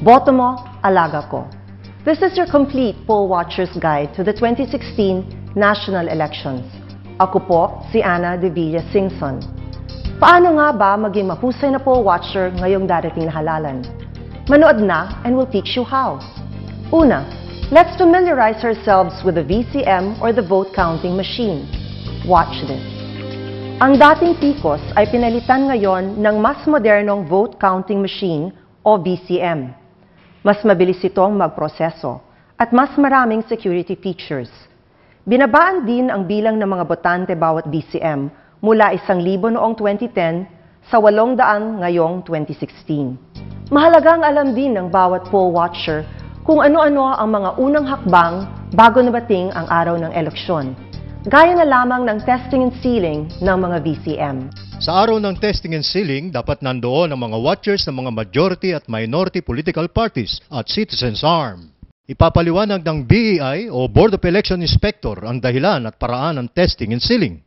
Boto mo, alaga ko. This is your complete poll watcher's guide to the 2016 national elections. Ako po si Ana de Villa Singson. Paano nga ba maging mahusay na poll watcher ngayong darating na halalan? Manood na and we'll teach you how. Una, let's familiarize ourselves with the VCM or the vote counting machine. Watch this. Ang dating PICOS ay pinalitan ngayon ng mas modernong vote counting machine o VCM. Mas mabilis itong magproseso at mas maraming security features. Binabaan din ang bilang ng mga botante bawat VCM mula 1,000 noong 2010 sa 800 ngayong 2016. Mahalagang alam din ng bawat poll watcher kung ano-ano ang mga unang hakbang bago nabating ang araw ng eleksyon. Gaya na lamang ng testing and sealing ng mga VCM. Sa araw ng testing and sealing, dapat nandoon ang mga watchers ng mga majority at minority political parties at citizens arm. Ipapaliwanag ng BEI o Board of Election Inspector ang dahilan at paraan ng testing and sealing.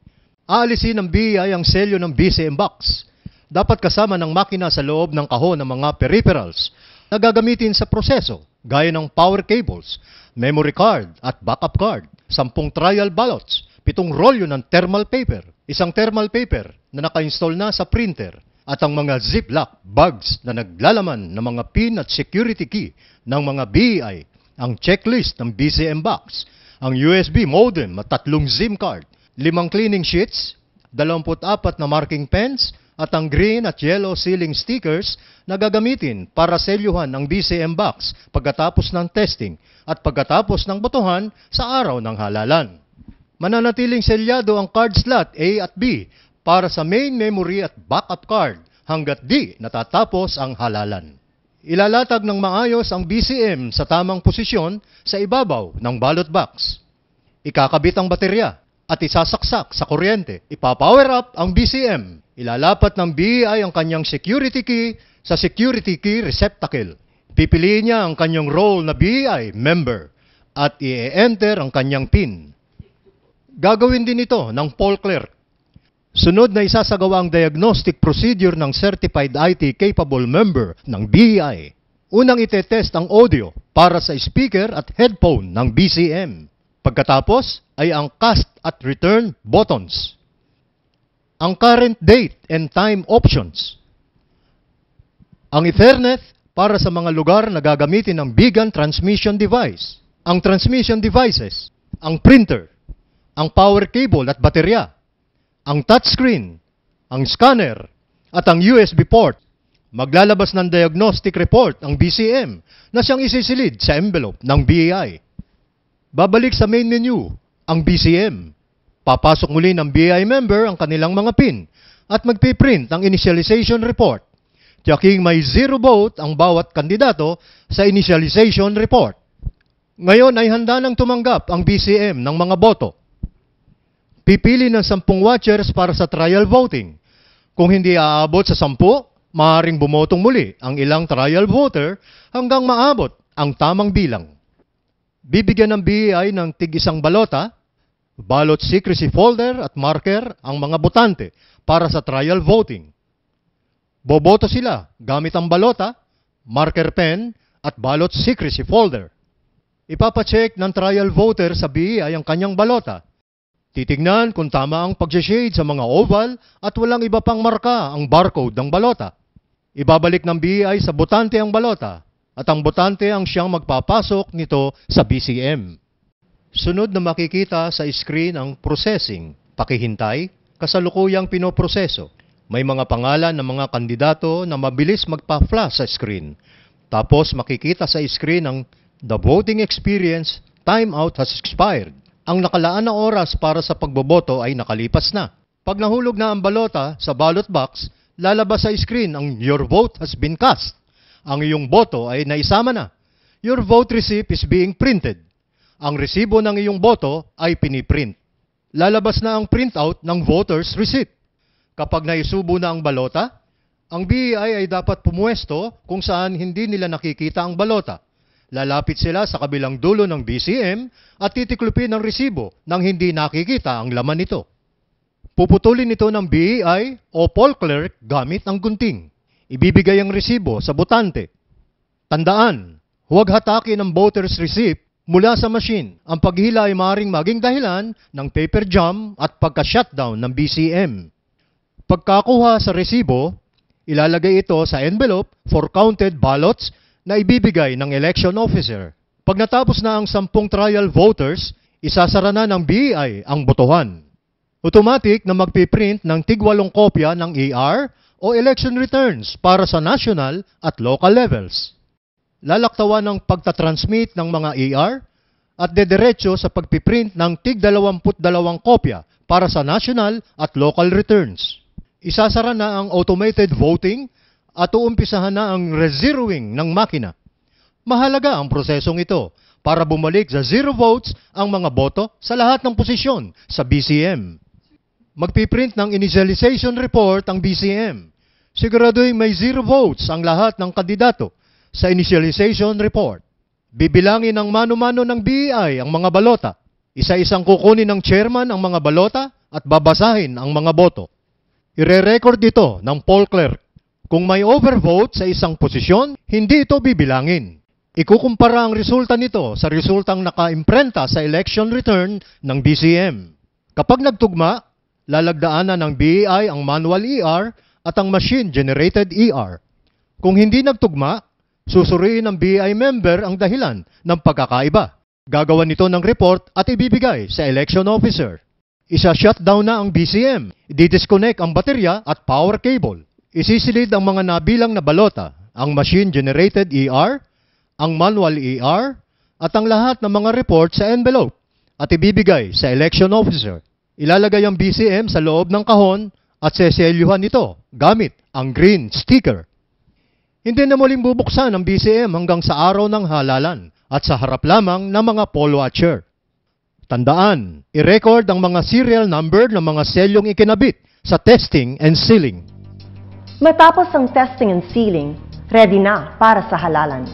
Aalisin ng BEI ang selyo ng VCM box. Dapat kasama ng makina sa loob ng kahon ng mga peripherals na gagamitin sa proseso, gaya ng power cables, memory card at backup card, 10 trial ballots, 7 rolyo ng thermal paper, 1 thermal paper na naka-install na sa printer, at ang mga ziplock bags na naglalaman ng mga PIN at security key ng mga BEI, ang checklist ng BCM box, ang USB modem at 3 SIM card, 5 cleaning sheets, 24 na marking pens, at ang green at yellow sealing stickers na gagamitin para selyuhan ang BCM box pagkatapos ng testing at pagkatapos ng botohan sa araw ng halalan. Mananatiling selyado ang card slot A at B para sa main memory at backup card hanggat di natatapos ang halalan. Ilalatag ng maayos ang BCM sa tamang posisyon sa ibabaw ng ballot box. Ikakabit ang baterya at isasaksak sa kuryente. Ipapower up ang BCM. Ilalapat ng BEI ang kanyang security key sa security key receptacle. Pipiliin niya ang kanyang role na BEI member at i-enter ang kanyang PIN. Gagawin din ito ng poll clerk. Sunod na isasagawa ang diagnostic procedure ng certified IT capable member ng BEI. Unang itetest ang audio para sa speaker at headphone ng BCM. Pagkatapos ay ang cast at return buttons. Ang current date and time options. Ang Ethernet para sa mga lugar na gagamitin ng BIGAN transmission device. Ang transmission devices, ang printer, ang power cable at baterya, ang touchscreen, ang scanner, at ang USB port. Maglalabas ng diagnostic report ang BCM na siyang isisilid sa envelope ng BEI. Babalik sa main menu ang BCM. Papasok muli ng BEI member ang kanilang mga PIN at magpiprint ang initialization report. Tiyaking may 0 vote ang bawat kandidato sa initialization report. Ngayon ay handa nang tumanggap ang BCM ng mga boto. Pipili ng 10 watchers para sa trial voting. Kung hindi aabot sa 10, maaaring bumotong muli ang ilang trial voter hanggang maabot ang tamang bilang. Bibigyan ng BEI ng tig-1 balota, ballot secrecy folder at marker ang mga botante para sa trial voting. Boboto sila gamit ang balota, marker pen at ballot secrecy folder. Ipapacheck ng trial voter sa BEI ang kanyang balota. Titignan kung tama ang pag-shade sa mga oval at walang iba pang marka ang barcode ng balota. Ibabalik ng BEI sa botante ang balota at ang botante ang siyang magpapasok nito sa BCM. Sunod na makikita sa screen ang processing. Pakihintay, kasalukuyang pinoproseso. May mga pangalan ng mga kandidato na mabilis magpa-flash sa screen. Tapos makikita sa screen ang the voting experience, timeout has expired. Ang nakalaan na oras para sa pagboboto ay nakalipas na. Pag nahulog na ang balota sa ballot box, lalabas sa screen ang your vote has been cast. Ang iyong boto ay naisama na. Your vote receipt is being printed. Ang resibo ng iyong boto ay piniprint. Lalabas na ang printout ng voter's receipt. Kapag naisubo na ang balota, ang BEI ay dapat pumuesto kung saan hindi nila nakikita ang balota. Lalapit sila sa kabilang dulo ng BCM at titiklupin ang resibo nang hindi nakikita ang laman nito. Puputulin ito ng BEI o poll clerk gamit ang gunting. Ibibigay ang resibo sa botante. Tandaan, huwag hatakin ang voter's receipt mula sa machine. Ang paghila ay maaaring maging dahilan ng paper jam at pagka-shutdown ng BCM. Pagkakuha sa resibo, ilalagay ito sa envelope for counted ballots na ibibigay ng election officer. Pag natapos na ang 10 trial voters, isasara na ng BEI ang botohan. Automatic na magpiprint ng tig-8 kopya ng ER o election returns para sa national at local levels. Lalaktawan ng pagtatransmit ng mga ER at dediretso sa pagpiprint ng tig-22 kopya para sa national at local returns. Isasara na ang automated voting at uumpisahan na ang rezeroing ng makina. Mahalaga ang prosesong ito para bumalik sa 0 votes ang mga boto sa lahat ng posisyon sa BCM. Magpiprint ng initialization report ang BCM. Siguraduhin may 0 votes ang lahat ng kandidato sa initialization report. Bibilangin ng mano-mano ng BEI ang mga balota. Isa-isang kukunin ng chairman ang mga balota at babasahin ang mga boto. Ire-record ito ng poll clerk. Kung may overvote sa isang posisyon, hindi ito bibilangin. Ikukumpara ang resulta nito sa resultang naka-imprenta sa election return ng BCM. Kapag nagtugma, lalagdaanan ng BEI ang manual ER at ang machine-generated ER. Kung hindi nagtugma, susuriin ng BEI member ang dahilan ng pagkakaiba. Gagawan nito ng report at ibibigay sa election officer. Isa-shutdown na ang BCM, i-disconnect ang baterya at power cable. Isisilid ang mga nabilang na balota, ang machine-generated ER, ang manual ER, at ang lahat ng mga report sa envelope at ibibigay sa election officer. Ilalagay ang BCM sa loob ng kahon at seselyuhan ito gamit ang green sticker. Hindi na muling bubuksan ang BCM hanggang sa araw ng halalan at sa harap lamang ng mga poll watcher. Tandaan, i-record ang mga serial number ng mga selyong ikinabit sa testing and sealing. Matapos ang testing and sealing, ready na para sa halalan.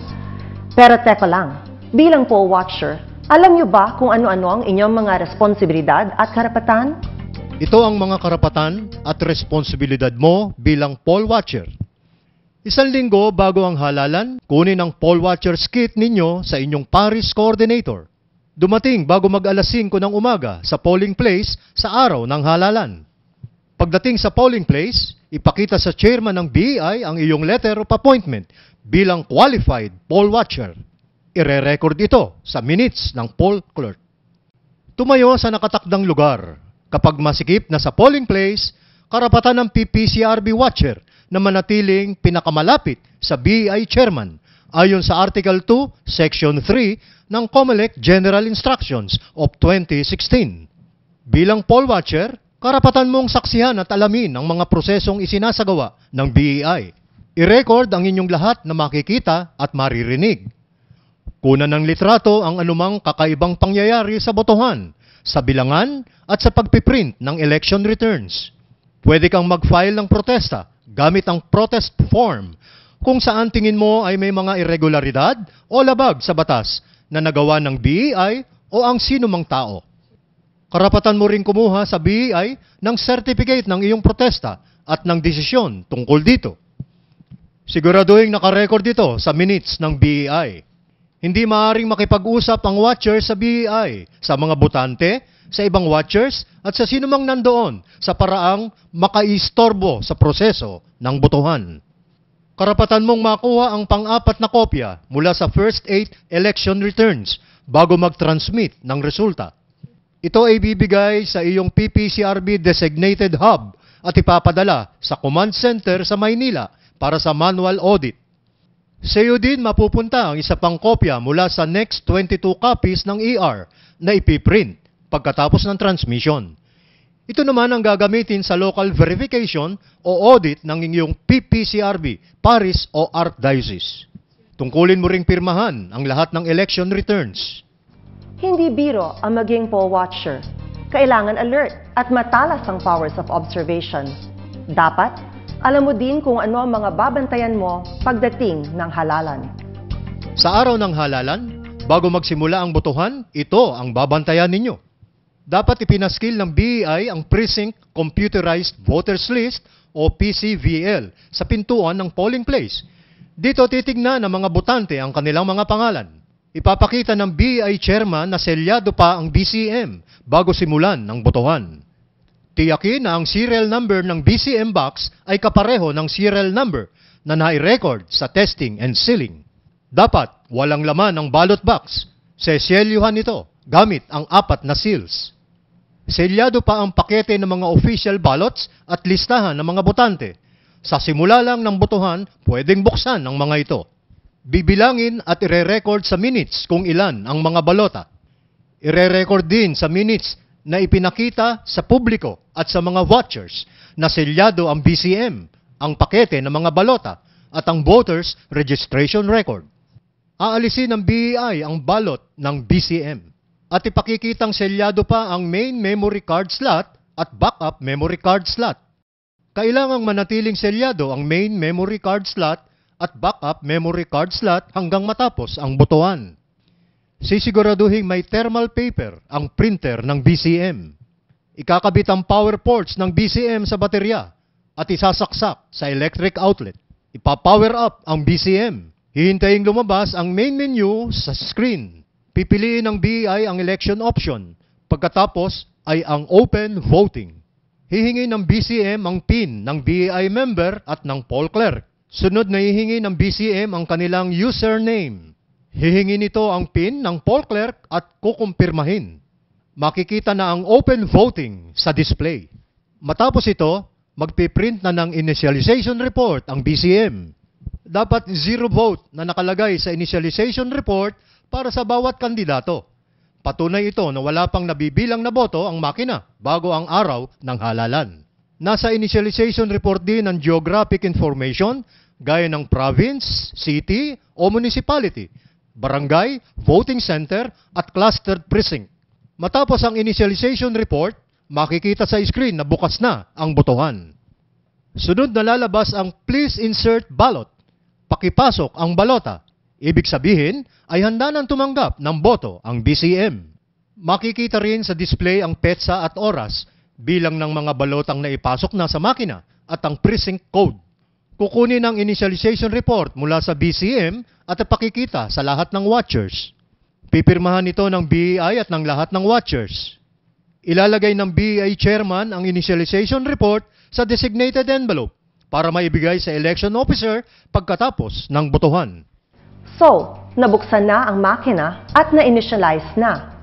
Pero teka lang, bilang poll watcher, alam niyo ba kung ano-ano ang inyong mga responsibilidad at karapatan? Ito ang mga karapatan at responsibilidad mo bilang poll watcher. 1 linggo bago ang halalan, kunin ang poll watcher's kit ninyo sa inyong parish coordinator. Dumating bago mag-alas 5 ng umaga sa polling place sa araw ng halalan. Pagdating sa polling place, ipakita sa chairman ng BEI ang iyong letter of appointment bilang qualified poll watcher. Ire-record ito sa minutes ng poll clerk. Tumayo sa nakatakdang lugar. Kapag masikip na sa polling place, karapatan ng PPCRB watcher na manatiling pinakamalapit sa BEI chairman ayon sa Article 2, Section 3 ng COMELEC General Instructions of 2016. Bilang poll watcher, karapatan mong saksihan at alamin ang mga prosesong isinasagawa ng BEI. I-record ang inyong lahat na makikita at maririnig. Kunan ng litrato ang anumang kakaibang pangyayari sa botohan, sa bilangan at sa pagpiprint ng election returns. Pwede kang mag-file ng protesta gamit ang protest form kung saan tingin mo ay may mga irregularidad o labag sa batas na nagawa ng BEI o ang sinumang tao. Karapatan mo ring kumuha sa BEI ng certificate ng iyong protesta at ng desisyon tungkol dito. Siguraduhin nakarecord ito sa minutes ng BEI. Hindi maaaring makipag-usap ang watcher sa BEI, sa mga botante, sa ibang watchers at sa sinumang nandoon sa paraang makaistorbo sa proseso ng botohan. Karapatan mong makuha ang pang-4 na kopya mula sa first 8 election returns bago mag-transmit ng resulta. Ito ay bibigay sa iyong PPCRB designated hub at ipapadala sa command center sa Maynila para sa manual audit. Sa iyo din mapupunta ang isa pang kopya mula sa next 22 copies ng ER na ipiprint pagkatapos ng transmission. Ito naman ang gagamitin sa local verification o audit ng inyong PPCRB, parish o archdiocese. Tungkulin mo ring pirmahan ang lahat ng election returns. Hindi biro ang maging poll watcher. Kailangan alert at matalas ang powers of observation. Dapat, alam mo din kung ano ang mga babantayan mo pagdating ng halalan. Sa araw ng halalan, bago magsimula ang botohan, ito ang babantayan ninyo. Dapat ipinaskil ng BEI ang Precinct Computerized Voters List o PCVL sa pintuan ng polling place. Dito titignan ng mga botante ang kanilang mga pangalan. Ipapakita ng BEI chairman na selyado pa ang BCM bago simulan ng botohan. Tiyakin na ang serial number ng BCM box ay kapareho ng serial number na nai-record sa testing and sealing. Dapat walang laman ang ballot box. Seselyuhan ito gamit ang 4 na seals. Selyado pa ang pakete ng mga official ballots at listahan ng mga botante. Sa simula lang ng botohan, pwedeng buksan ang mga ito. Bibilangin at ire-record sa minutes kung ilan ang mga balota. Ire-record din sa minutes na ipinakita sa publiko at sa mga watchers na selyado ang BCM, ang pakete ng mga balota at ang voters registration record. Aalisin ng BEI ang balot ng BCM at ipakikitang selyado pa ang main memory card slot at backup memory card slot. Kailangang manatiling selyado ang main memory card slot at backup memory card slot hanggang matapos ang botohan. Sisiguraduhin may thermal paper ang printer ng BCM. Ikakabit ang power ports ng BCM sa baterya at isasaksak sa electric outlet. Ipa-power up ang BCM. Hihintayin lumabas ang main menu sa screen. Pipiliin ng BEI ang election option. Pagkatapos ay ang open voting. Hihingi ng BCM ang PIN ng BEI member at ng poll clerk. Sunod na hihingi ng BCM ang kanilang username. Hihingi nito ang PIN ng poll clerk at kukumpirmahin. Makikita na ang open voting sa display. Matapos ito, magpiprint na ng initialization report ang BCM. Dapat 0 vote na nakalagay sa initialization report para sa bawat kandidato. Patunay ito na wala pang nabibilang na boto ang makina bago ang araw ng halalan. Nasa initialization report din ang geographic information gaya ng province, city o municipality, barangay, voting center at clustered precinct. Matapos ang initialization report, makikita sa screen na bukas na ang botohan. Sunod na lalabas ang please insert ballot. Pakipasok ang balota. Ibig sabihin ay handa nang tumanggap ng boto ang BCM. Makikita rin sa display ang petsa at oras, bilang ng mga balotang naipasok na sa makina at ang precinct code. Kukunin ang initialization report mula sa BCM at ipakikita sa lahat ng watchers. Pipirmahan ito ng BEI at ng lahat ng watchers. Ilalagay ng BEI chairman ang initialization report sa designated envelope para maibigay sa election officer pagkatapos ng botohan. So, nabuksan na ang makina at na-initialize na.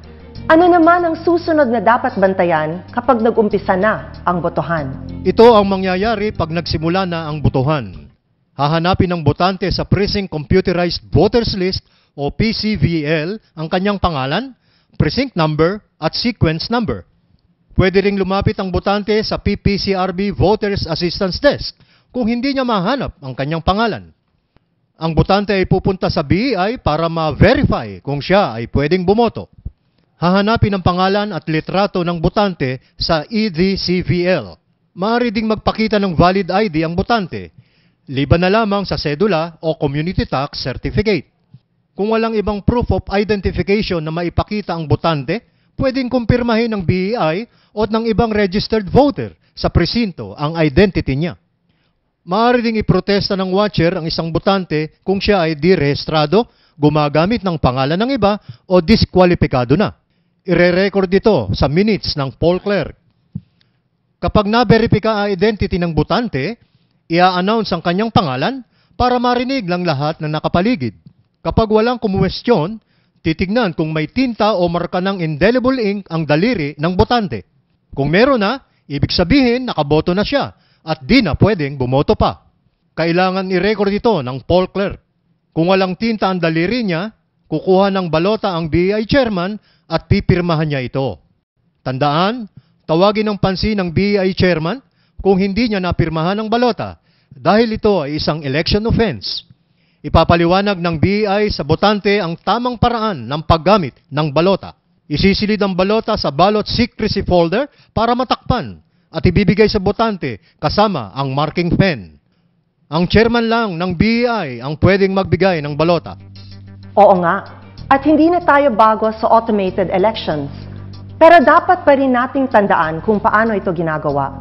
Ano naman ang susunod na dapat bantayan kapag nag-umpisa na ang botohan? Ito ang mangyayari pag nagsimula na ang botohan. Hahanapin ng botante sa Precinct Computerized Voters List o PCVL ang kanyang pangalan, precinct number at sequence number. Pwede ring lumapit ang botante sa PPCRB Voters Assistance Desk kung hindi niya mahanap ang kanyang pangalan. Ang botante ay pupunta sa BEI para ma-verify kung siya ay pwedeng bumoto. Hahanapin ang pangalan at litrato ng botante sa EDCVL. Maaari ding magpakita ng valid ID ang botante, liban na lamang sa sedula o community tax certificate. Kung walang ibang proof of identification na maipakita ang botante, pwedeng kumpirmahin ng BEI o ng ibang registered voter sa presinto ang identity niya. Maaari ding iprotesta ng watcher ang isang botante kung siya ay direhistrado, gumagamit ng pangalan ng iba o diskwalipikado na. Ire-record ito sa minutes ng poll clerk. Kapag na-verify ang identity ng botante, i-announce ang kanyang pangalan para marinig ng lahat ng nakapaligid. Kapag walang kumuwestiyon, titignan kung may tinta o marka ng indelible ink ang daliri ng botante. Kung meron na, ibig sabihin nakaboto na siya at di na pwedeng bumoto pa. Kailangan i-record ito ng poll clerk. Kung walang tinta ang daliri niya, kukuha ng balota ang BEI chairman at pipirmahan niya ito. Tandaan, tawagin ng pansin ng BEI chairman kung hindi niya napirmahan ang balota dahil ito ay isang election offense. Ipapaliwanag ng BEI sa botante ang tamang paraan ng paggamit ng balota. Isisilid ang balota sa ballot secrecy folder para matakpan at ibibigay sa botante kasama ang marking pen. Ang chairman lang ng BEI ang pwedeng magbigay ng balota. Oo nga, at hindi na tayo bago sa automated elections. Pero dapat pa rin nating tandaan kung paano ito ginagawa.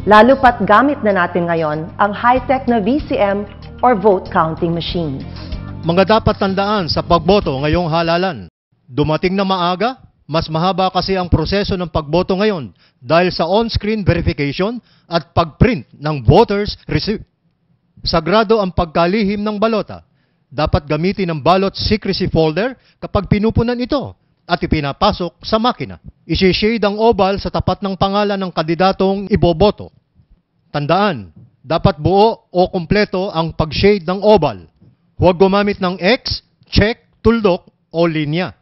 Lalo pat gamit na natin ngayon ang high-tech na VCM or vote counting machines. Mga dapat tandaan sa pagboto ngayong halalan. Dumating na maaga, mas mahaba kasi ang proseso ng pagboto ngayon dahil sa on-screen verification at pagprint ng voters receipt. Sagrado ang pagkalihim ng balota. Dapat gamitin ang ballot secrecy folder kapag pinupunan ito at ipinapasok sa makina. Isi-shade ang oval sa tapat ng pangalan ng kandidatong iboboto. Tandaan, dapat buo o kumpleto ang pag-shade ng oval. Huwag gumamit ng X, check, tuldok o linya.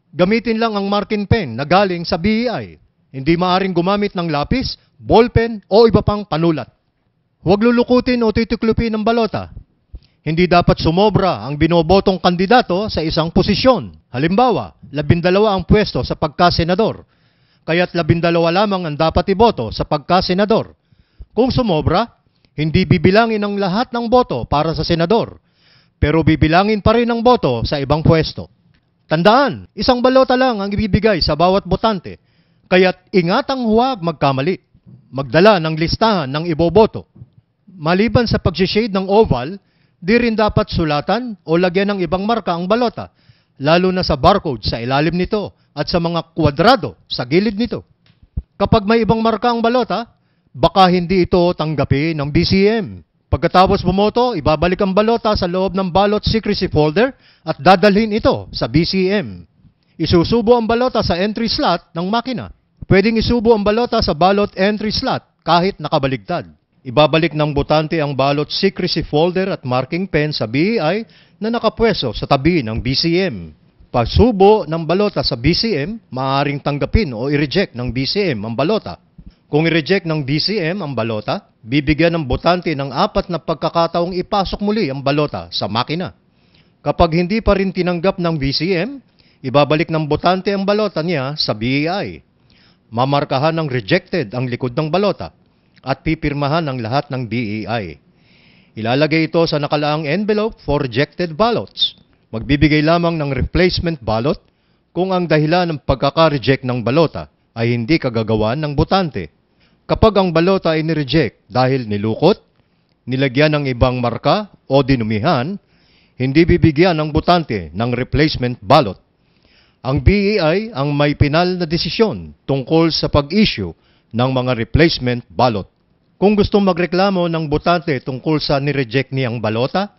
Gamitin lang ang marking pen na galing sa BEI. Hindi maaring gumamit ng lapis, ballpen o iba pang panulat. Huwag lulukutin o titiklupin ng balota. Hindi dapat sumobra ang binobotong kandidato sa isang posisyon. Halimbawa, 12 ang pwesto sa pagkasenador. Kaya't 12 lamang ang dapat iboto sa pagkasenador. Kung sumobra, hindi bibilangin ang lahat ng boto para sa senador, pero bibilangin pa rin ang boto sa ibang pwesto. Tandaan, isang balota lang ang ibibigay sa bawat botante, kaya't ingatang huwag magkamali. Magdala ng listahan ng iboboto. Maliban sa pag-shade ng oval, di rin dapat sulatan o lagyan ng ibang marka ang balota, lalo na sa barcode sa ilalim nito at sa mga kwadrado sa gilid nito. Kapag may ibang marka ang balota, baka hindi ito tanggapin ng BCM. Pagkatapos bumoto, ibabalik ang balota sa loob ng ballot secrecy folder at dadalhin ito sa BCM. Isusubo ang balota sa entry slot ng makina. Pwedeng isubo ang balota sa ballot entry slot kahit nakabaligtad. Ibabalik ng botante ang ballot secrecy folder at marking pen sa BEI na nakapwesto sa tabi ng BCM. Pagsubo ng balota sa BCM, maaaring tanggapin o i-reject ng BCM ang balota. Kung i-reject ng BCM ang balota, bibigyan ng botante ng 4 na pagkakataong ipasok muli ang balota sa makina. Kapag hindi pa rin tinanggap ng BCM, ibabalik ng botante ang balota niya sa BEI. Mamarkahan ng rejected ang likod ng balota at pipirmahan ng lahat ng BEI. Ilalagay ito sa nakalaang envelope for rejected ballots. Magbibigay lamang ng replacement ballot kung ang dahilan ng pagkaka-reject ng balota ay hindi kagagawan ng botante. Kapag ang balota ay nireject dahil nilukot, nilagyan ng ibang marka o dinumihan, hindi bibigyan ng botante ng replacement ballot. Ang BEI ang may pinal na desisyon tungkol sa pag-issue ng mga replacement ballot. Kung gustong magreklamo ng botante tungkol sa nireject niyang balota,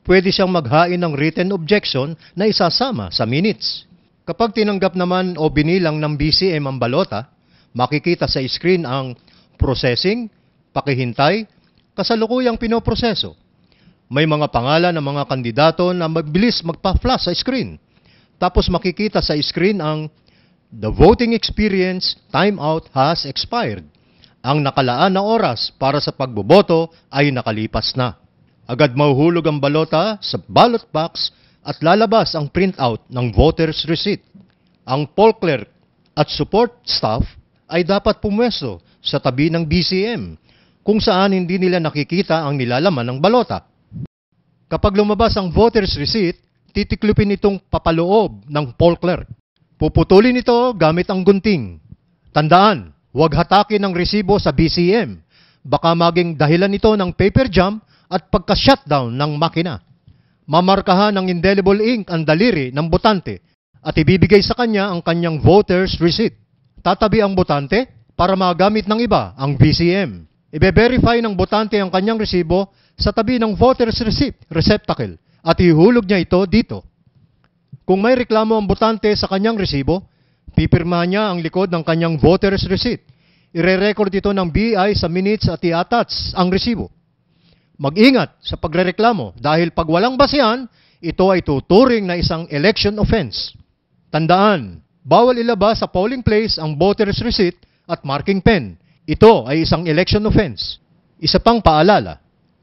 pwede siyang maghain ng written objection na isasama sa minutes. Kapag tinanggap naman o binilang ng BCM ang balota, makikita sa screen ang processing, pakihintay, kasalukuyang pinoproseso. May mga pangalan ng mga kandidato na mabilis magpa-flash sa screen. Tapos makikita sa screen ang the voting experience timeout has expired. Ang nakalaan na oras para sa pagboboto ay nakalipas na. Agad mahuhulog ang balota sa ballot box at lalabas ang printout ng voter's receipt. Ang poll clerk at support staff ay dapat pumwesto sa tabi ng BCM kung saan hindi nila nakikita ang nilalaman ng balota. Kapag lumabas ang voter's receipt, titiklupin itong papaloob ng poll clerk. Puputulin ito gamit ang gunting. Tandaan, huwag hatakin ang resibo sa BCM. Baka maging dahilan ito ng paper jam at pagka-shutdown ng makina. Mamarkahan ng indelible ink ang daliri ng botante at ibibigay sa kanya ang kanyang voter's receipt. Tatabi ang botante para magamit ng iba ang BCM. Ibe-verify ng botante ang kanyang resibo sa tabi ng voter's receipt receptacle at ihulog niya ito dito. Kung may reklamo ang botante sa kanyang resibo, pipirmahan niya ang likod ng kanyang voter's receipt. Ire-record ito ng BI sa minutes at i-attach ang resibo. Mag-ingat sa pagrereklamo dahil pag walang basihan, ito ay tuturing na isang election offense. Tandaan, bawal ilabas sa polling place ang voter's receipt at marking pen. Ito ay isang election offense. Isa pang paalala,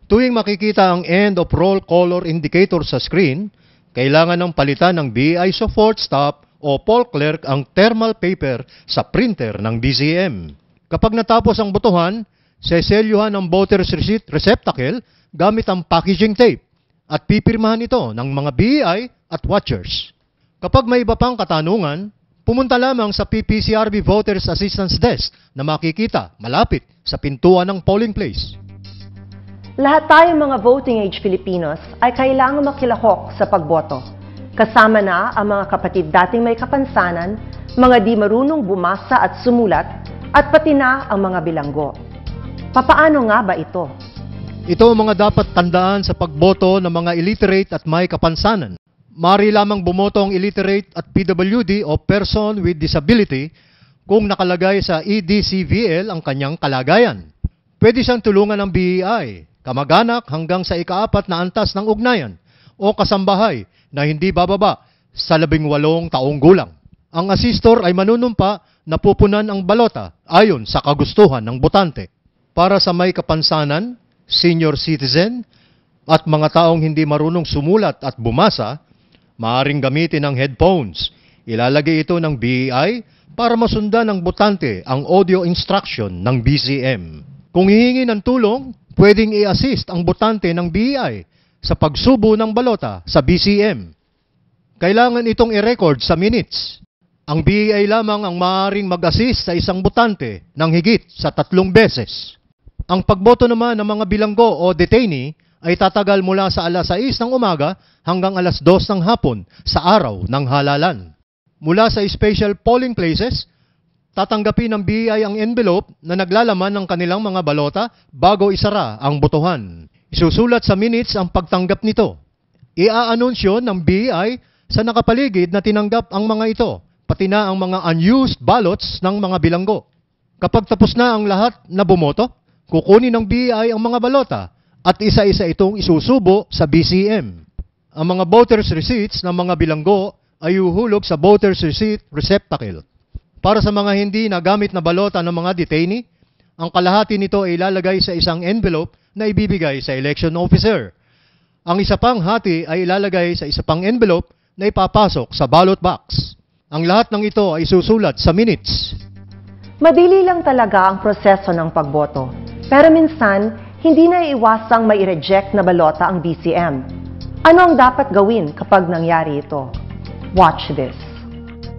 tuwing makikita ang end of roll color indicator sa screen, kailangan ng palitan ng BI support staff o poll clerk ang thermal paper sa printer ng BCM. Kapag natapos ang botohan, seselyuhan ang voter's receipt receptacle gamit ang packaging tape at pipirmahan ito ng mga BI at watchers. Kapag may iba pang katanungan, pumunta lamang sa PPCRB Voters Assistance Desk na makikita malapit sa pintuan ng polling place. Lahat tayong mga voting age Filipinos ay kailangang makilahok sa pagboto. Kasama na ang mga kapatid dating may kapansanan, mga di marunong bumasa at sumulat, at pati na ang mga bilanggo. Papaano nga ba ito? Ito ang mga dapat tandaan sa pagboto ng mga illiterate at may kapansanan. Mari lamang bumoto ang illiterate at PWD o person with disability kung nakalagay sa EDCVL ang kanyang kalagayan. Pwede siyang tulungan ng BEI, kamag-anak hanggang sa ika-4 na antas ng ugnayan o kasambahay na hindi bababa sa 18 taong gulang. Ang asistor ay manunumpa na pupunan ang balota ayon sa kagustuhan ng botante. Para sa may kapansanan, senior citizen, at mga taong hindi marunong sumulat at bumasa, maaaring gamitin ang headphones. Ilalagay ito ng BEI para masundan ng botante ang audio instruction ng BCM. Kung hihingi ng tulong, pwedeng i-assist ang botante ng BEI sa pagsubo ng balota sa BCM. Kailangan itong i-record sa minutes. Ang BEI lamang ang maaaring mag-assist sa isang botante ng higit sa 3 beses. Ang pagboto naman ng mga bilanggo o detainee ay tatagal mula sa alas 6 ng umaga hanggang alas 2 ng hapon sa araw ng halalan. Mula sa special polling places, tatanggapin ng BEI ang envelope na naglalaman ng kanilang mga balota bago isara ang botohan. Isusulat sa minutes ang pagtanggap nito. Ia-anunsyo ng BEI sa nakapaligid na tinanggap ang mga ito, pati na ang mga unused ballots ng mga bilanggo. Kapag tapos na ang lahat na bumoto, kukunin ng BEI ang mga balota at isa-isa itong isusubo sa BCM. Ang mga voters' receipts ng mga bilanggo ay uhulog sa voters' receipt receptacle. Para sa mga hindi nagamit na balota ng mga detainee, ang kalahati nito ay ilalagay sa isang envelope na ibibigay sa election officer. Ang isa pang hati ay ilalagay sa isa pang envelope na ipapasok sa ballot box. Ang lahat ng ito ay susulat sa minutes. Madili lang talaga ang proseso ng pagboto. Pero minsan, hindi na iiwasang may i-reject na balota ang BCM. Ano ang dapat gawin kapag nangyari ito? Watch this.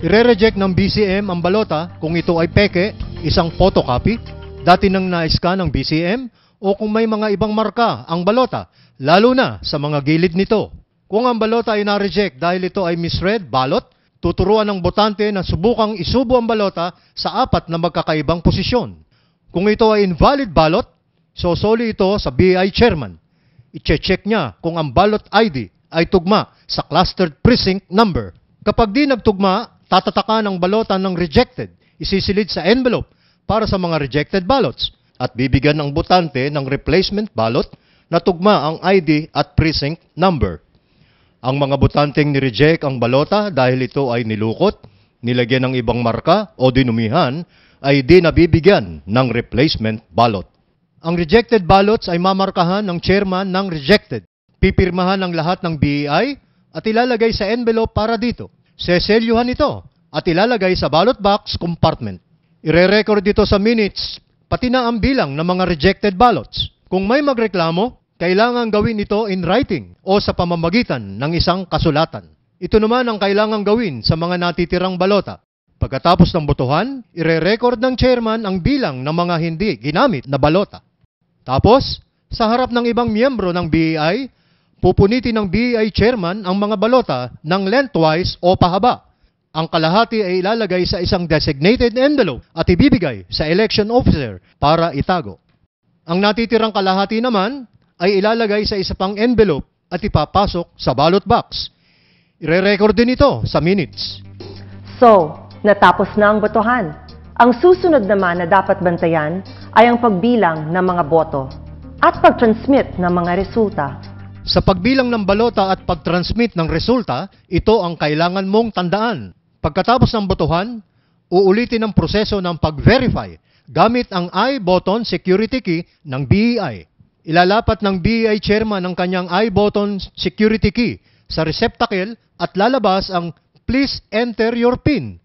Ire-reject ng BCM ang balota kung ito ay peke, isang photocopy, dati nang na-scan ng BCM, o kung may mga ibang marka ang balota, lalo na sa mga gilid nito. Kung ang balota ay na-reject dahil ito ay misread ballot, tuturuan ng botante na subukang isubo ang balota sa 4 na magkakaibang posisyon. Kung ito ay invalid ballot, sosoli ito sa BI chairman. I-check niya kung ang ballot ID ay tugma sa clustered precinct number. Kapag di nagtugma, tatatakan ang balota ng rejected, isisilid sa envelope para sa mga rejected ballots at bibigyan ng botante ng replacement ballot na tugma ang ID at precinct number. Ang mga botanteng ni-reject ang balota dahil ito ay nilukot, nilagyan ng ibang marka o dinumihan, ay di nabibigyan ng replacement ballot. Ang rejected ballots ay mamarkahan ng chairman ng rejected. Pipirmahan ng lahat ng BEI at ilalagay sa envelope para dito. Seselyuhan ito at ilalagay sa ballot box compartment. Ire-record dito sa minutes, pati na ang bilang ng mga rejected ballots. Kung may magreklamo, kailangan gawin ito in writing o sa pamamagitan ng isang kasulatan. Ito naman ang kailangan gawin sa mga natitirang balota. Pagkatapos ng botohan, ire-record ng chairman ang bilang ng mga hindi ginamit na balota. Tapos, sa harap ng ibang miyembro ng BEI, pupunitin ng BEI chairman ang mga balota ng lengthwise o pahaba. Ang kalahati ay ilalagay sa isang designated envelope at ibibigay sa election officer para itago. Ang natitirang kalahati naman ay ilalagay sa isa pang envelope at ipapasok sa ballot box. Ire-record din ito sa minutes. So, natapos na ang botohan. Ang susunod naman na dapat bantayan ay ang pagbilang ng mga boto at pag-transmit ng mga resulta. Sa pagbilang ng balota at pag-transmit ng resulta, ito ang kailangan mong tandaan. Pagkatapos ng botohan, uulitin ang proseso ng pag-verify gamit ang I-button security key ng BEI. Ilalapat ng BEI chairman ang kanyang I-button security key sa receptacle at lalabas ang "Please enter your PIN."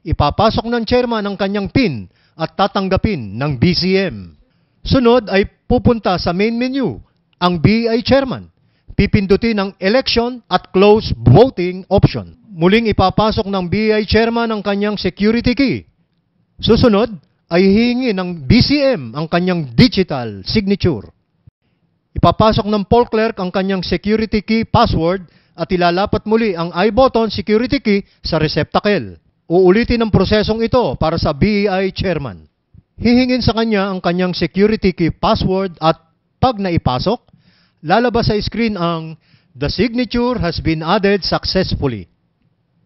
Ipapasok ng chairman ang kanyang PIN at tatanggapin ng BCM. Sunod ay pupunta sa main menu ang BEI chairman. Pipindutin ang election at close voting option. Muling ipapasok ng BEI chairman ang kanyang security key. Susunod ay hihingi ng BCM ang kanyang digital signature. Ipapasok ng poll clerk ang kanyang security key password at ilalapat muli ang I-button security key sa receptacle. Uulitin ang prosesong ito para sa BEI chairman. Hihingin sa kanya ang kanyang security key password at pag naipasok, lalabas sa screen ang "The signature has been added successfully."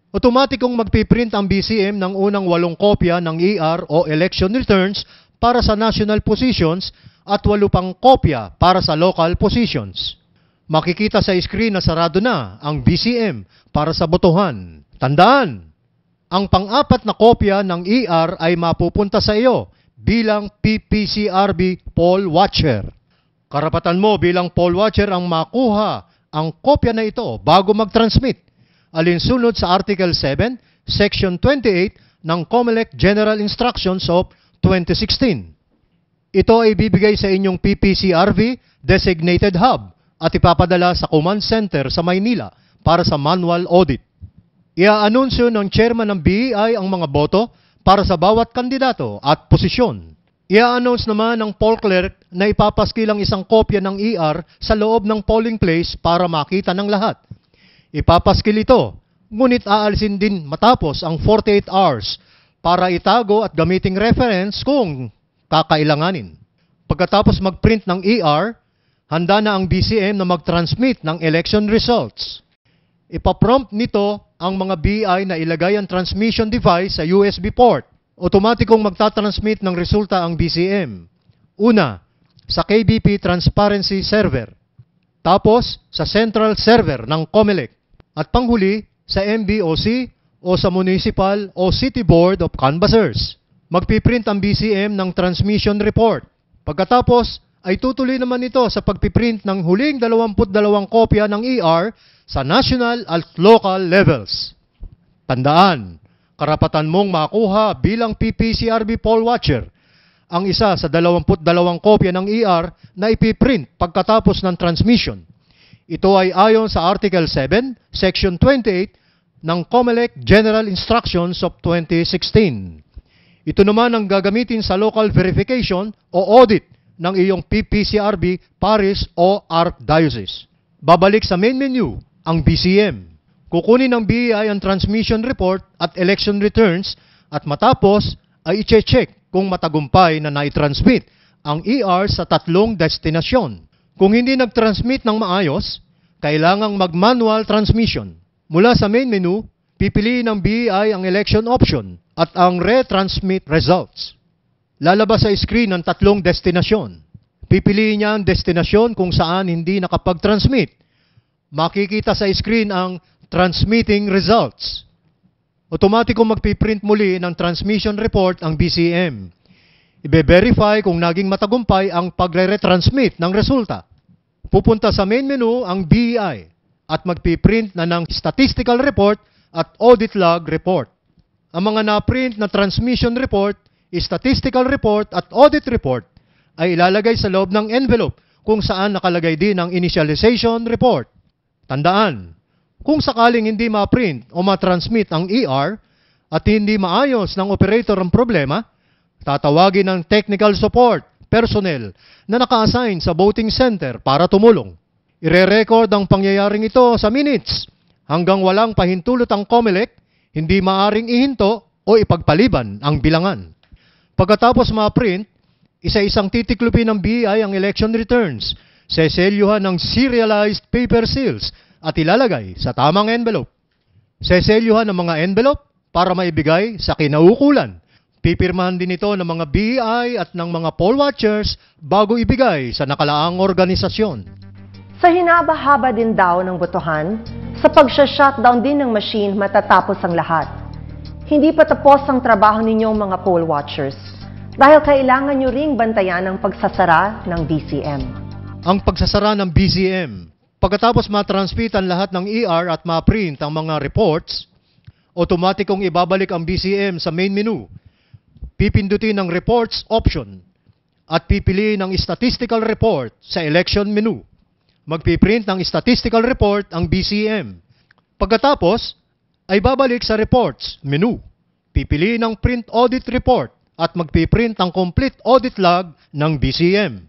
Otomatikong magpiprint ang BCM ng unang 8 kopya ng ER o election returns para sa national positions at 8 pang kopya para sa local positions. Makikita sa screen na sarado na ang BCM para sa botohan. Tandaan, ang pang-apat na kopya ng ER ay mapupunta sa iyo bilang PPCRB poll watcher. Karapatan mo bilang poll watcher ang makuha ang kopya na ito bago mag-transmit, alinsunod sa Article 7, Section 28 ng COMELEC General Instructions of 2016. Ito ay bibigay sa inyong PPCRV designated hub at ipapadala sa command center sa Maynila para sa manual audit. Ia-anunsyo ng chairman ng BEI ang mga boto para sa bawat kandidato at posisyon. Ia-announce naman ng poll clerk na ipapaskil ang isang kopya ng ER sa loob ng polling place para makita ng lahat. Ipapaskil ito, ngunit aalisin din matapos ang 48 hours para itago at gamiting reference kung kakailanganin. Pagkatapos mag-print ng ER, handa na ang BCM na mag-transmit ng election results. Ipaprompt nito ang mga BI na ilagay ang transmission device sa USB port. Otomatikong magtatransmit ng resulta ang BCM. Una, sa KBP Transparency Server. Tapos, sa Central Server ng COMELEC. At panghuli, sa MBOC o sa Municipal o City Board of Canvassers. Magpiprint ang BCM ng transmission report. Pagkatapos, ay tutuloy naman ito sa pagpiprint ng huling 22 kopya ng ER sa national at local levels. Tandaan, karapatan mong makuha bilang PPCRB poll watcher ang isa sa 22 kopya ng ER na ipiprint pagkatapos ng transmission. Ito ay ayon sa Article 7, Section 28 ng COMELEC General Instructions of 2016. Ito naman ang gagamitin sa local verification o audit ng iyong PPCRB parish o archdiocese. Babalik sa main menu ang BCM. Kukunin ng BEI ang transmission report at election returns at matapos ay i-check kung matagumpay na nai-transmit ang ER sa 3 destinasyon. Kung hindi nag-transmit ng maayos, kailangang mag-manual transmission. Mula sa main menu, pipiliin ng BEI ang election option at ang retransmit results. Lalabas sa screen ang 3 destinasyon. Pipiliin niya ang destinasyon kung saan hindi nakapag-transmit. Makikita sa screen ang transmitting results. Otomatikong magpiprint muli ng transmission report ang BCM. Ibe-verify kung naging matagumpay ang pagre-retransmit ng resulta. Pupunta sa main menu ang BEI at magpiprint na ng statistical report at audit log report. Ang mga na-print na transmission report, statistical report at audit report ay ilalagay sa loob ng envelope kung saan nakalagay din ang initialization report. Tandaan, kung sakaling hindi ma-print o ma-transmit ang ER at hindi maayos ng operator ang problema, tatawagin ng technical support personnel na naka-assign sa voting center para tumulong. Ire-record ang pangyayaring ito sa minutes hanggang walang pahintulot ang COMELEC, hindi maaring ihinto o ipagpaliban ang bilangan. Pagkatapos ma-print, isa-isang titiklupin ng BEI ang election returns, seselyuhan ng serialized paper seals at ilalagay sa tamang envelope. Seselyuhan ng mga envelope para maibigay sa kinaukulan. Pipirmahan din ito ng mga BEI at ng mga poll watchers bago ibigay sa nakalaang organisasyon. Sa hinaba-haba din daw ng botohan, sa pag-shutdown din ng machine matatapos ang lahat. Hindi pa tapos ang trabaho ninyong mga poll watchers dahil kailangan nyo ring bantayan ang pagsasara ng BCM. Ang pagsasara ng BCM, pagkatapos matransmit ang lahat ng ER at ma-print ang mga reports, otomatikong ibabalik ang BCM sa main menu. Pipindutin ang reports option at pipiliin ang statistical report sa election menu. Magpiprint ng statistical report ang BCM. Pagkatapos, ay babalik sa reports menu. Pipiliin ang print audit report at magpiprint ang complete audit log ng BCM.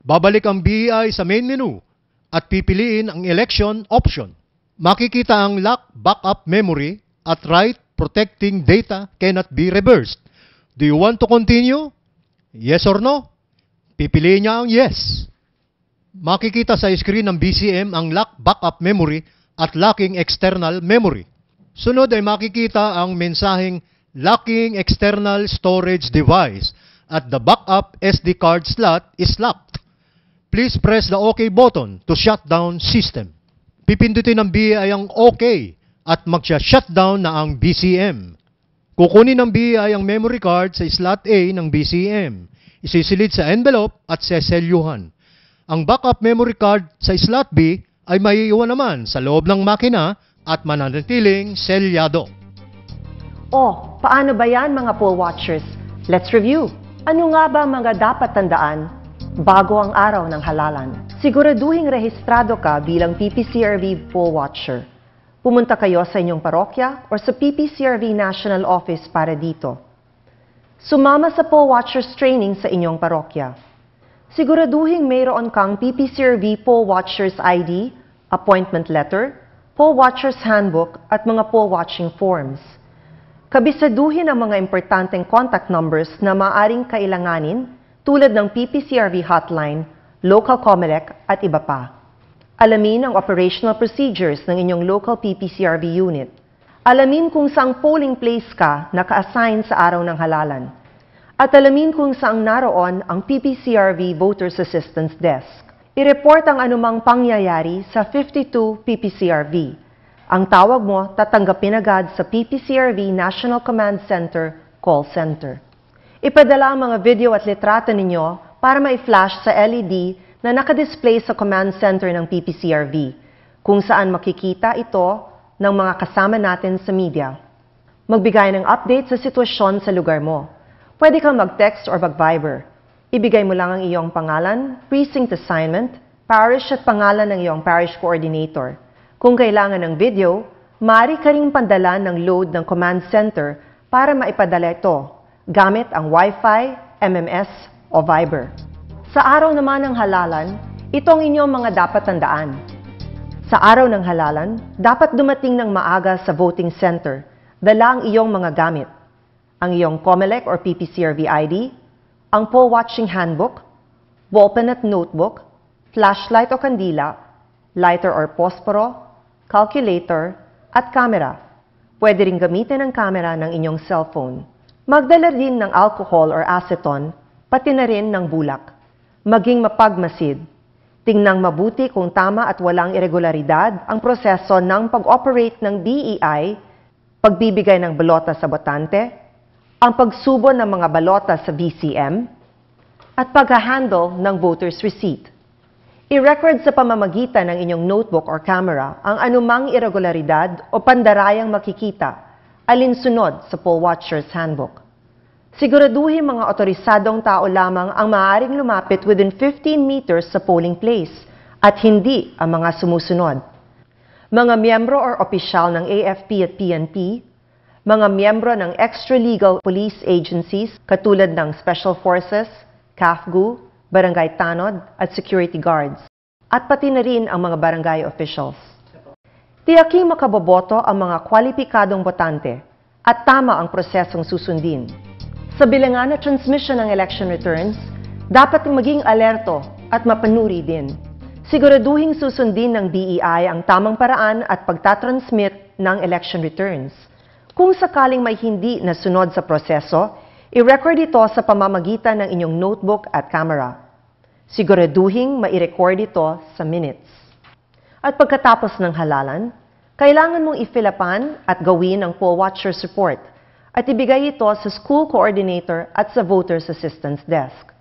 Babalik ang BEI sa main menu at pipiliin ang election option. Makikita ang lock backup memory at right protecting data cannot be reversed. Do you want to continue? Yes or no? Pipiliin niya ang yes. Makikita sa screen ng BCM ang lock backup memory at locking external memory. Sunod ay makikita ang mensaheng locking external storage device at the backup SD card slot is locked. Please press the OK button to shut down system. Pipindutin ng BEI ang OK at magsha-shutdown na ang BCM. Kukunin ng BEI ang memory card sa slot A ng BCM. Isisilid sa envelope at seselyuhan. Ang backup memory card sa slot B ay maiiwan naman sa loob ng makina at mananatiling selyado. O, paano ba yan mga poll watchers? Let's review. Ano nga ba mga dapat tandaan bago ang araw ng halalan? Siguraduhing rehistrado ka bilang PPCRV poll watcher. Pumunta kayo sa inyong parokya o sa PPCRV National Office para dito. Sumama sa poll watchers training sa inyong parokya. Siguraduhing mayroon kang PPCRV poll watchers ID, appointment letter, poll watchers handbook at mga poll watching forms. Kabisaduhin ang mga importanteng contact numbers na maaring kailanganin tulad ng PPCRV hotline, local COMELEC at iba pa. Alamin ang operational procedures ng inyong local PPCRV unit. Alamin kung saang polling place ka naka-assign sa araw ng halalan. At alamin kung saang naroon ang PPCRV Voters Assistance Desk. I-report ang anumang pangyayari sa 52 PPCRV. Ang tawag mo tatanggapin agad sa PPCRV National Command Center Call Center. Ipadala ang mga video at litrato ninyo para ma-flash sa LED na nakadisplay sa command center ng PPCRV, kung saan makikita ito ng mga kasama natin sa media. Magbigay ng update sa sitwasyon sa lugar mo. Pwede kang mag-text or mag-Viber. Ibigay mo lang ang iyong pangalan, precinct assignment, parish at pangalan ng iyong parish coordinator. Kung kailangan ng video, maaari ka ring pandalan ng load ng command center para maipadala ito gamit ang Wi-Fi, MMS o Viber. Sa araw naman ng halalan, ito ang inyong mga dapat tandaan. Sa araw ng halalan, dapat dumating ng maaga sa voting center. Dala ang iyong mga gamit. Ang iyong COMELEC or PPCRV ID, ang poll watching handbook, ballpen at notebook, flashlight o kandila, lighter or posporo, calculator, at camera. Pwede rin gamitin ang camera ng inyong cellphone. Magdala din ng alcohol or acetone, pati na rin ng bulak. Maging mapagmasid. Tingnan mabuti kung tama at walang irregularidad ang proseso ng pag-operate ng BEI, pagbibigay ng balota sa botante, ang pagsubo ng mga balota sa BCM, at pag-handle ng voter's receipt. I-record sa pamamagitan ng inyong notebook or camera ang anumang irregularidad o pandarayang makikita alinsunod sa poll watcher's handbook. Siguraduhin mga otorisadong tao lamang ang maaaring lumapit within 15 meters sa polling place at hindi ang mga sumusunod. Mga miyembro or opisyal ng AFP at PNP, mga miyembro ng extra-legal police agencies katulad ng Special Forces, CAFGU, barangay tanod at security guards, at pati na rin ang mga barangay officials. Tiyaking makaboboto ang mga kwalipikadong botante at tama ang prosesong susundin. Sa bilangan na transmission ng election returns, dapat maging alerto at mapanuri din. Siguraduhing susundin ng BEI ang tamang paraan at pagtatransmit ng election returns. Kung sakaling may hindi nasunod sa proseso, i-record ito sa pamamagitan ng inyong notebook at camera. Siguraduhing mai-record ito sa minutes. At pagkatapos ng halalan, kailangan mong ifilapan at gawin ang poll watcher's report at ibigay ito sa school coordinator at sa voter's assistance desk.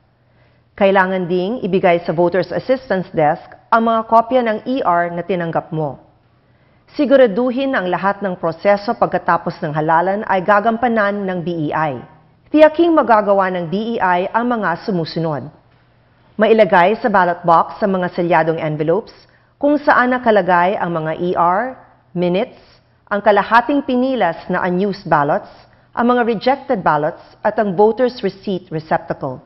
Kailangan ding ibigay sa voter's assistance desk ang mga kopya ng ER na tinanggap mo. Siguraduhin ang lahat ng proseso pagkatapos ng halalan ay gagampanan ng BEI. Tiyaking magagawa ng BEI ang mga sumusunod. Mailagay sa ballot box sa mga selyadong envelopes kung saan nakalagay ang mga ER, minutes, ang kalahating pinilas na unused ballots, ang mga rejected ballots at ang voter's receipt receptacle.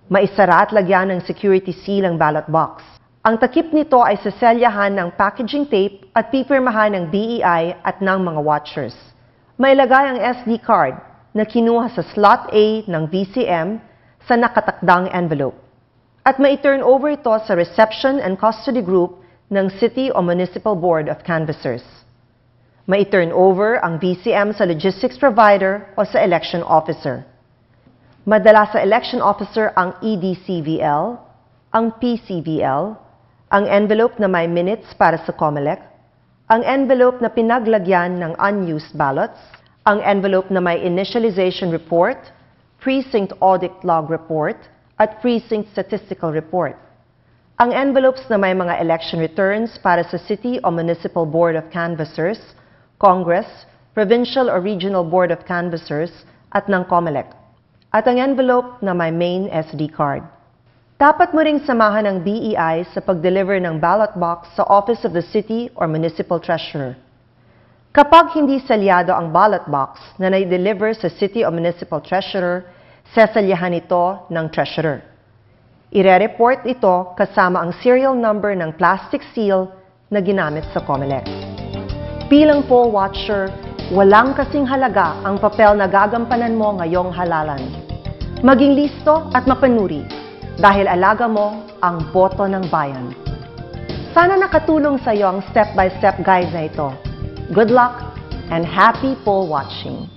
Maisara at lagyan ng security seal ang ballot box. Ang takip nito ay saselyahan ng packaging tape at pipirmahan ng BEI at ng mga watchers. Mailagay ang SD card na kinuha sa slot A ng VCM sa nakatakdang envelope. At mai-turn over ito sa reception and custody group ng City o Municipal Board of Canvassers. Mai-turn over ang VCM sa logistics provider o sa election officer. Madala sa election officer ang EDCVL, ang PCVL, ang envelope na may minutes para sa COMELEC, ang envelope na pinaglagyan ng unused ballots, ang envelope na may initialization report, precinct audit log report, at precinct statistical report. Ang envelopes na may mga election returns para sa City o Municipal Board of Canvassers, Congress, Provincial or Regional Board of Canvassers, at ng COMELEC. At ang envelope na may main SD card. Dapat mo ring samahan ng BEI sa pag-deliver ng ballot box sa Office of the City or Municipal Treasurer. Kapag hindi salyado ang ballot box na na-deliver sa City o Municipal Treasurer, sesalyahan ito ng Treasurer. Ire-report ito kasama ang serial number ng plastic seal na ginamit sa COMELEC. Bilang poll watcher, walang kasing halaga ang papel na gagampanan mo ngayong halalan. Maging listo at mapanuri dahil alaga mo ang boto ng bayan. Sana nakatulong sa iyo ang step-by-step guide na ito. Good luck and happy poll watching!